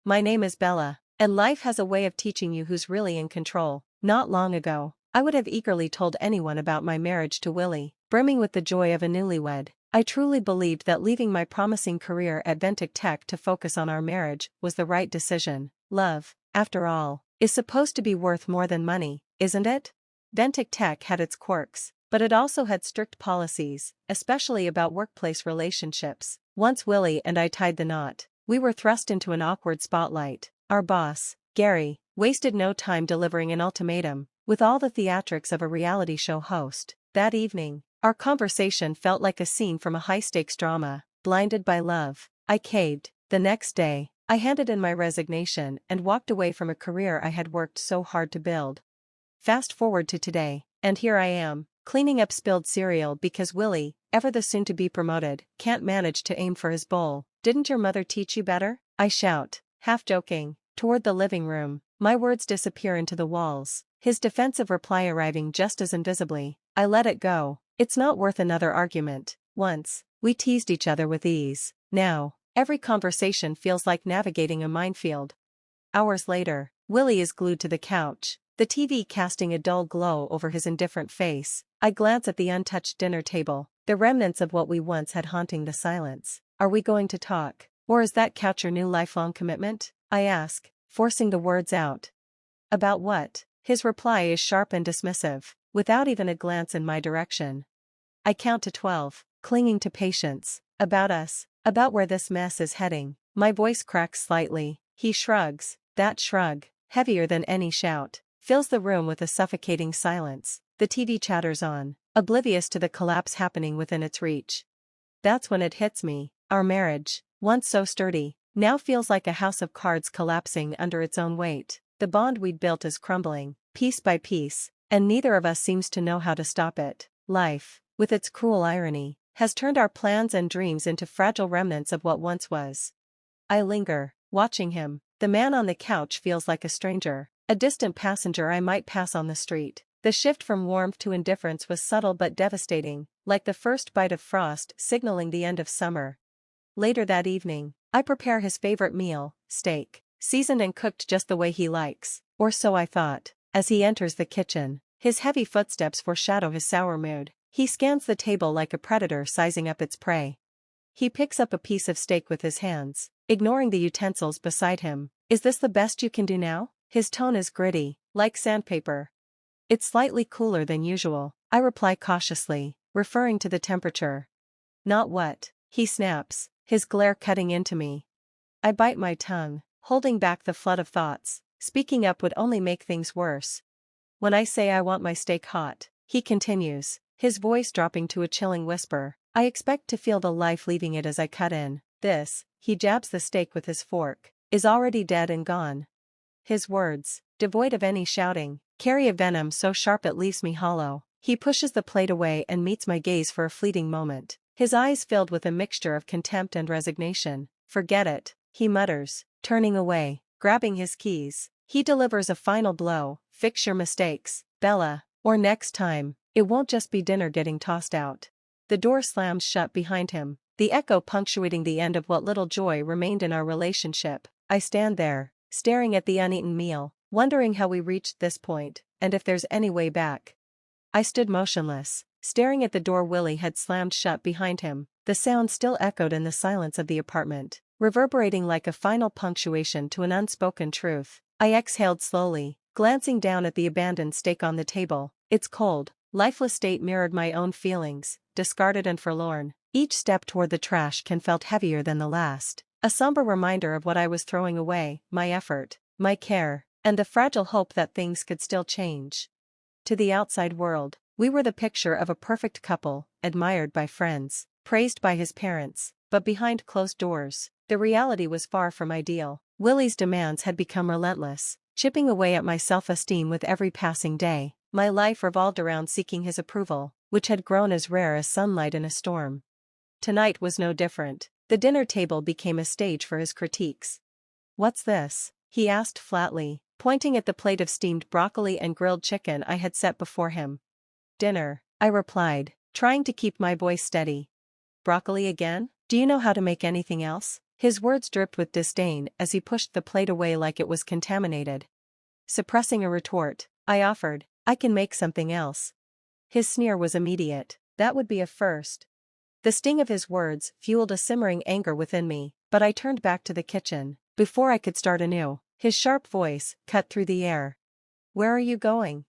My name is Bella, and life has a way of teaching you who's really in control. Not long ago, I would have eagerly told anyone about my marriage to Willie, brimming with the joy of a newlywed. I truly believed that leaving my promising career at Ventic Tech to focus on our marriage was the right decision. Love, after all, is supposed to be worth more than money, isn't it? Ventic Tech had its quirks, but it also had strict policies, especially about workplace relationships. Once Willie and I tied the knot, we were thrust into an awkward spotlight. Our boss, Gary, wasted no time delivering an ultimatum, with all the theatrics of a reality show host. That evening, our conversation felt like a scene from a high-stakes drama. Blinded by love, I caved. The next day, I handed in my resignation and walked away from a career I had worked so hard to build. Fast forward to today, and here I am, cleaning up spilled cereal because Willie, ever the soon-to-be promoted, can't manage to aim for his bowl. Didn't your mother teach you better? I shout, half joking, toward the living room. My words disappear into the walls, his defensive reply arriving just as invisibly. I let it go. It's not worth another argument. Once, we teased each other with ease. Now, every conversation feels like navigating a minefield. Hours later, Willie is glued to the couch, the TV casting a dull glow over his indifferent face. I glance at the untouched dinner table, the remnants of what we once had haunting the silence. Are we going to talk? Or is that couch your new lifelong commitment? I ask, forcing the words out. About what? His reply is sharp and dismissive, without even a glance in my direction. I count to 12, clinging to patience. About us, about where this mess is heading. My voice cracks slightly. He shrugs. That shrug, heavier than any shout, fills the room with a suffocating silence. The TV chatters on, oblivious to the collapse happening within its reach. That's when it hits me. Our marriage, once so sturdy, now feels like a house of cards collapsing under its own weight. The bond we'd built is crumbling, piece by piece, and neither of us seems to know how to stop it. Life, with its cruel irony, has turned our plans and dreams into fragile remnants of what once was. I linger, watching him. The man on the couch feels like a stranger, a distant passenger I might pass on the street. The shift from warmth to indifference was subtle but devastating, like the first bite of frost signaling the end of summer. Later that evening, I prepare his favorite meal, steak, seasoned and cooked just the way he likes, or so I thought. As he enters the kitchen, his heavy footsteps foreshadow his sour mood. He scans the table like a predator sizing up its prey. He picks up a piece of steak with his hands, ignoring the utensils beside him. Is this the best you can do now? His tone is gritty, like sandpaper. It's slightly cooler than usual, I reply cautiously, referring to the temperature. Not what? He snaps, his glare cutting into me. I bite my tongue, holding back the flood of thoughts. Speaking up would only make things worse. When I say I want my steak hot, he continues, his voice dropping to a chilling whisper. I expect to feel the life leaving it as I cut in. This, he jabs the steak with his fork, is already dead and gone. His words, devoid of any shouting, carry a venom so sharp it leaves me hollow. He pushes the plate away and meets my gaze for a fleeting moment, his eyes filled with a mixture of contempt and resignation. Forget it, he mutters, turning away, grabbing his keys. He delivers a final blow. Fix your mistakes, Bella, or next time, it won't just be dinner getting tossed out. The door slams shut behind him, the echo punctuating the end of what little joy remained in our relationship. I stand there, staring at the uneaten meal, wondering how we reached this point, and if there's any way back. I stood motionless, staring at the door Willie had slammed shut behind him. The sound still echoed in the silence of the apartment, reverberating like a final punctuation to an unspoken truth. I exhaled slowly, glancing down at the abandoned steak on the table. Its cold, lifeless state mirrored my own feelings, discarded and forlorn. Each step toward the trash can felt heavier than the last, a somber reminder of what I was throwing away, my effort, my care, and the fragile hope that things could still change. To the outside world, we were the picture of a perfect couple, admired by friends, praised by his parents, but behind closed doors, the reality was far from ideal. Willie's demands had become relentless, chipping away at my self-esteem with every passing day. My life revolved around seeking his approval, which had grown as rare as sunlight in a storm. Tonight was no different. The dinner table became a stage for his critiques. "What's this?" he asked flatly, pointing at the plate of steamed broccoli and grilled chicken I had set before him. "Dinner," I replied, trying to keep my voice steady. "Broccoli again? Do you know how to make anything else?" His words dripped with disdain as he pushed the plate away like it was contaminated. Suppressing a retort, I offered, "I can make something else." His sneer was immediate. "That would be a first." The sting of his words fueled a simmering anger within me, but I turned back to the kitchen. Before I could start anew, his sharp voice cut through the air. "Where are you going?"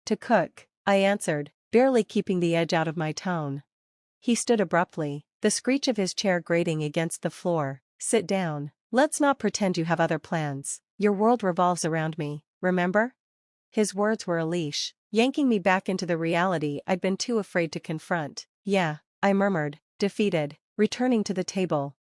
"To cook," I answered, barely keeping the edge out of my tone. He stood abruptly, the screech of his chair grating against the floor. "Sit down. Let's not pretend you have other plans. Your world revolves around me, remember?" His words were a leash, yanking me back into the reality I'd been too afraid to confront. "Yeah," I murmured, defeated, returning to the table.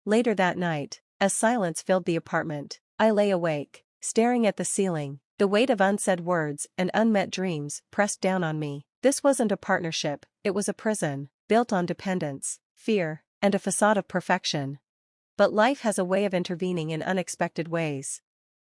Later that night, as silence filled the apartment, I lay awake, staring at the ceiling. The weight of unsaid words and unmet dreams pressed down on me. This wasn't a partnership, it was a prison, built on dependence, fear, and a facade of perfection. But life has a way of intervening in unexpected ways.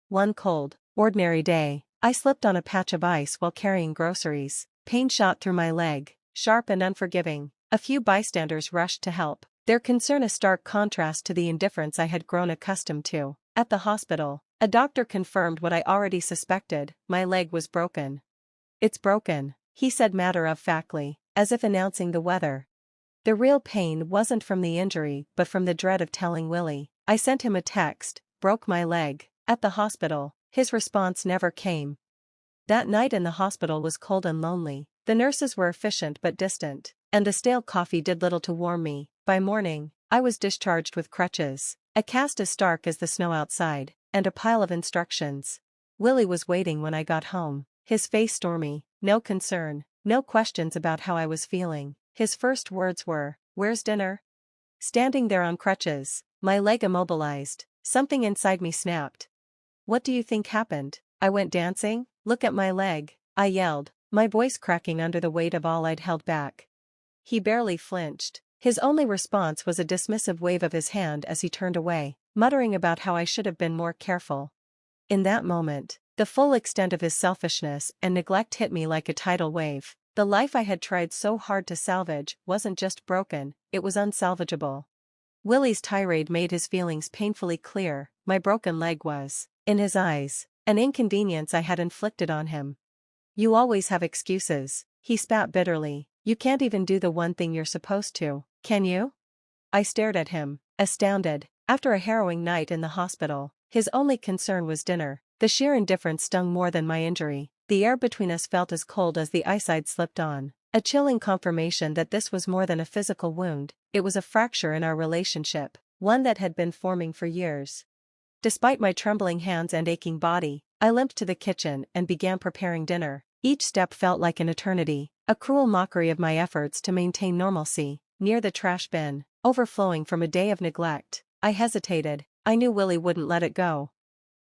One cold, ordinary day, I slipped on a patch of ice while carrying groceries. Pain shot through my leg, sharp and unforgiving. A few bystanders rushed to help, their concern a stark contrast to the indifference I had grown accustomed to. At the hospital, a doctor confirmed what I already suspected: my leg was broken. "It's broken," he said matter-of-factly, as if announcing the weather. The real pain wasn't from the injury but from the dread of telling Willie. I sent him a text, "Broke my leg." At the hospital, his response never came. That night in the hospital was cold and lonely. The nurses were efficient but distant, and the stale coffee did little to warm me. By morning, I was discharged with crutches, a cast as stark as the snow outside, and a pile of instructions. Willie was waiting when I got home, his face stormy, no concern, no questions about how I was feeling. His first words were, "Where's dinner?" Standing there on crutches, my leg immobilized, something inside me snapped. "What do you think happened? I went dancing? Look at my leg," I yelled, my voice cracking under the weight of all I'd held back. He barely flinched. His only response was a dismissive wave of his hand as he turned away, muttering about how I should have been more careful. In that moment, the full extent of his selfishness and neglect hit me like a tidal wave. The life I had tried so hard to salvage wasn't just broken, it was unsalvageable. Willie's tirade made his feelings painfully clear. My broken leg was, in his eyes, an inconvenience I had inflicted on him. "You always have excuses," he spat bitterly. "You can't even do the one thing you're supposed to, can you?" I stared at him, astounded. After a harrowing night in the hospital, his only concern was dinner. The sheer indifference stung more than my injury. The air between us felt as cold as the ice I'd slipped on. A chilling confirmation that this was more than a physical wound, it was a fracture in our relationship, one that had been forming for years. Despite my trembling hands and aching body, I limped to the kitchen and began preparing dinner. Each step felt like an eternity, a cruel mockery of my efforts to maintain normalcy. Near the trash bin, overflowing from a day of neglect, I hesitated. I knew Willie wouldn't let it go.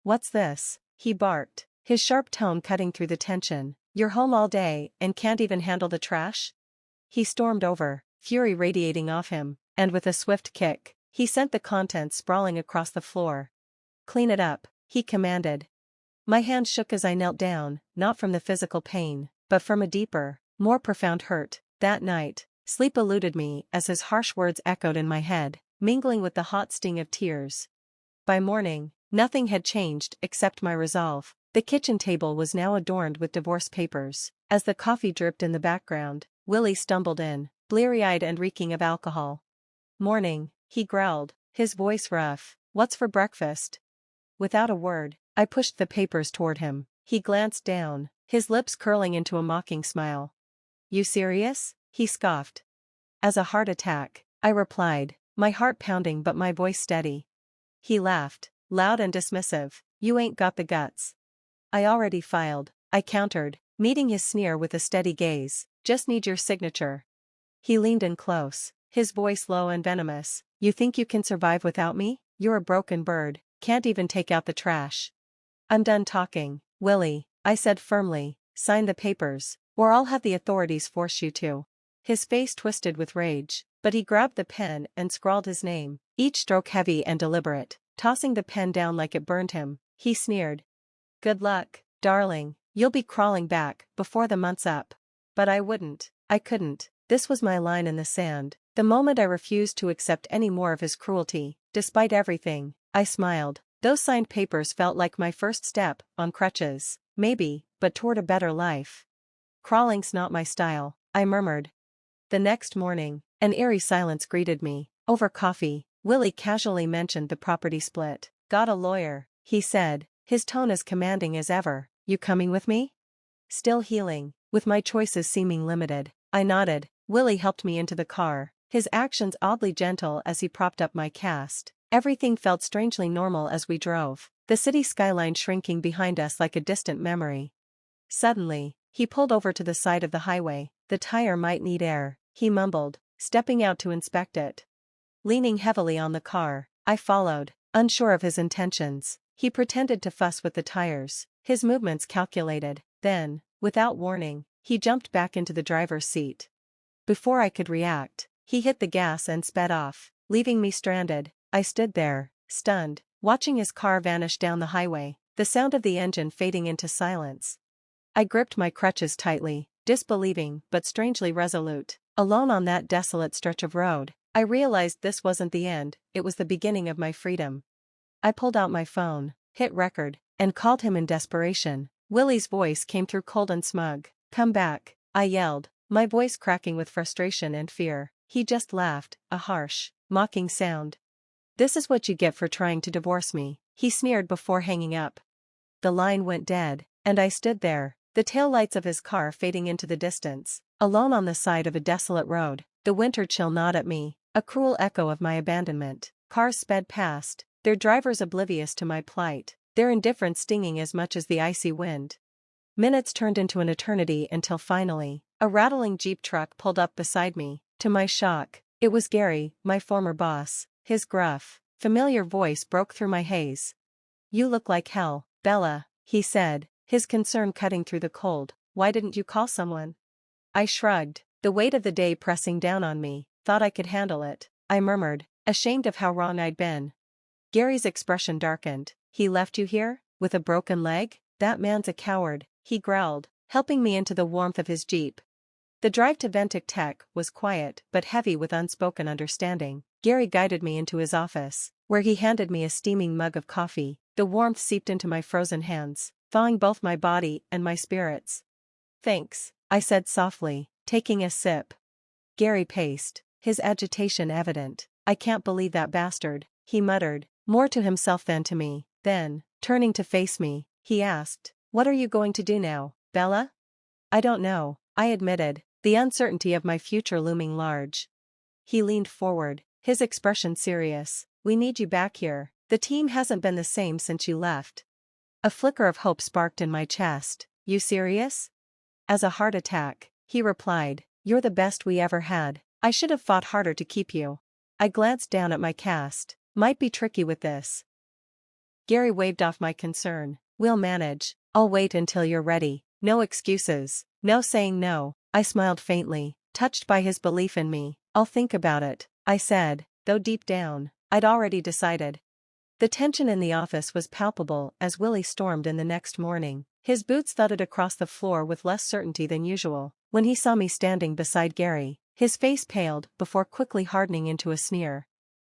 "What's this?" he barked, his sharp tone cutting through the tension. "You're home all day and can't even handle the trash?" He stormed over, fury radiating off him, and with a swift kick, he sent the contents sprawling across the floor. "Clean it up," he commanded. My hand shook as I knelt down, not from the physical pain, but from a deeper, more profound hurt. That night, sleep eluded me as his harsh words echoed in my head, mingling with the hot sting of tears. By morning, nothing had changed except my resolve. The kitchen table was now adorned with divorce papers. As the coffee dripped in the background, Willie stumbled in, bleary-eyed and reeking of alcohol. "Morning," he growled, his voice rough. "What's for breakfast?" Without a word, I pushed the papers toward him. He glanced down, his lips curling into a mocking smile. "You serious?" he scoffed. "As a heart attack," I replied, my heart pounding but my voice steady. He laughed, loud and dismissive. "You ain't got the guts." "I already filed," I countered, meeting his sneer with a steady gaze. "Just need your signature." He leaned in close, his voice low and venomous. "You think you can survive without me? You're a broken bird, can't even take out the trash." "I'm done talking, Willie," I said firmly. "Sign the papers, or I'll have the authorities force you to." His face twisted with rage, but he grabbed the pen and scrawled his name, each stroke heavy and deliberate. Tossing the pen down like it burned him, he sneered. "Good luck, darling, you'll be crawling back before the month's up." But I wouldn't, I couldn't. This was my line in the sand. The moment I refused to accept any more of his cruelty, despite everything, I smiled. Those signed papers felt like my first step, on crutches, maybe, but toward a better life. Crawling's not my style, I murmured. The next morning, an eerie silence greeted me. Over coffee, Willie casually mentioned the property split. Got a lawyer, he said, his tone as commanding as ever. You coming with me? Still healing, with my choices seeming limited, I nodded. Willie helped me into the car, his actions oddly gentle as he propped up my cast. Everything felt strangely normal as we drove, the city skyline shrinking behind us like a distant memory. Suddenly, he pulled over to the side of the highway. The tire might need air, he mumbled, stepping out to inspect it. Leaning heavily on the car, I followed, unsure of his intentions. He pretended to fuss with the tires, his movements calculated. Then, without warning, he jumped back into the driver's seat. Before I could react, he hit the gas and sped off, leaving me stranded. I stood there, stunned, watching his car vanish down the highway, the sound of the engine fading into silence. I gripped my crutches tightly, disbelieving but strangely resolute. Alone on that desolate stretch of road, I realized this wasn't the end, it was the beginning of my freedom. I pulled out my phone, hit record, and called him in desperation. Willie's voice came through cold and smug. Come back, I yelled, my voice cracking with frustration and fear. He just laughed, a harsh, mocking sound. This is what you get for trying to divorce me, he sneered before hanging up. The line went dead, and I stood there, the taillights of his car fading into the distance, alone on the side of a desolate road. The winter chill gnawed at me, a cruel echo of my abandonment. Cars sped past, their drivers oblivious to my plight, their indifference stinging as much as the icy wind. Minutes turned into an eternity until finally, a rattling Jeep truck pulled up beside me. To my shock, it was Gary, my former boss. His gruff, familiar voice broke through my haze. You look like hell, Bella, he said, his concern cutting through the cold. Why didn't you call someone? I shrugged, the weight of the day pressing down on me. Thought I could handle it, I murmured, ashamed of how wrong I'd been. Gary's expression darkened. He left you here, with a broken leg? That man's a coward, he growled, helping me into the warmth of his Jeep. The drive to Ventic Tech was quiet but heavy with unspoken understanding. Gary guided me into his office, where he handed me a steaming mug of coffee. The warmth seeped into my frozen hands, thawing both my body and my spirits. Thanks, I said softly, taking a sip. Gary paced, his agitation evident. I can't believe that bastard, he muttered, more to himself than to me. Then, turning to face me, he asked, what are you going to do now, Bella? I don't know, I admitted, the uncertainty of my future looming large. He leaned forward, his expression serious. We need you back here. The team hasn't been the same since you left. A flicker of hope sparked in my chest. You serious? As a heart attack, he replied. You're the best we ever had. I should have fought harder to keep you. I glanced down at my cast. Might be tricky with this. Gary waved off my concern. We'll manage. I'll wait until you're ready. No excuses. No saying no. I smiled faintly, touched by his belief in me. I'll think about it, I said, though deep down, I'd already decided. The tension in the office was palpable as Willie stormed in the next morning. His boots thudded across the floor with less certainty than usual. When he saw me standing beside Gary, his face paled before quickly hardening into a sneer.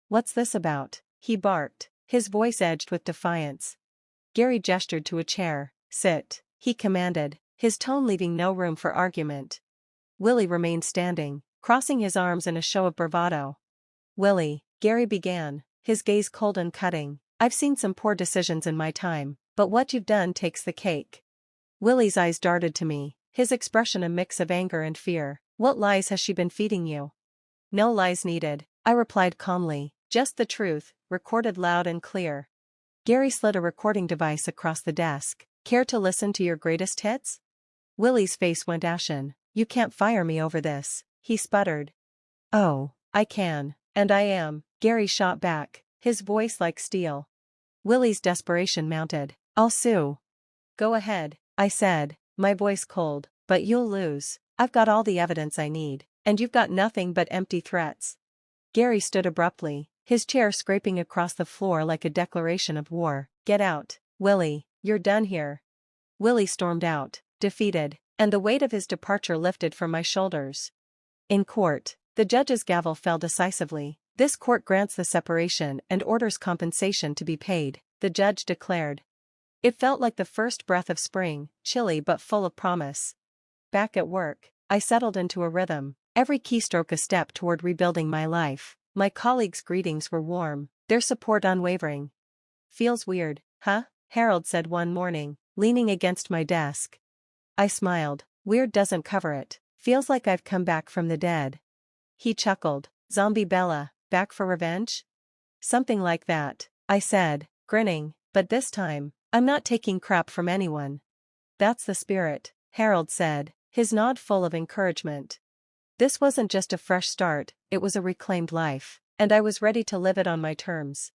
What's this about? He barked, his voice edged with defiance. Gary gestured to a chair. Sit, he commanded, his tone leaving no room for argument. Willie remained standing, crossing his arms in a show of bravado. Willie, Gary began, his gaze cold and cutting. I've seen some poor decisions in my time, but what you've done takes the cake. Willie's eyes darted to me, his expression a mix of anger and fear. What lies has she been feeding you? No lies needed, I replied calmly, just the truth, recorded loud and clear. Gary slid a recording device across the desk. Care to listen to your greatest hits? Willie's face went ashen. You can't fire me over this, he sputtered. Oh, I can, and I am, Gary shot back, his voice like steel. Willie's desperation mounted. I'll sue. Go ahead, I said, my voice cold, but you'll lose. I've got all the evidence I need, and you've got nothing but empty threats. Gary stood abruptly, his chair scraping across the floor like a declaration of war. Get out, Willie, you're done here. Willie stormed out, defeated, and the weight of his departure lifted from my shoulders. In court, The judge's gavel fell decisively. This court grants the separation and orders compensation to be paid, the judge declared. It felt like the first breath of spring, chilly but full of promise. Back at work, I settled into a rhythm, every keystroke a step toward rebuilding my life. My colleagues' greetings were warm, their support unwavering. "Feels weird, huh?" Harold said one morning, leaning against my desk. I smiled. "Weird doesn't cover it. Feels like I've come back from the dead." He chuckled. "Zombie Bella, back for revenge?" "Something like that," I said, grinning, "but this time, I'm not taking crap from anyone." "That's the spirit," Harold said, his nod full of encouragement. This wasn't just a fresh start, it was a reclaimed life, and I was ready to live it on my terms.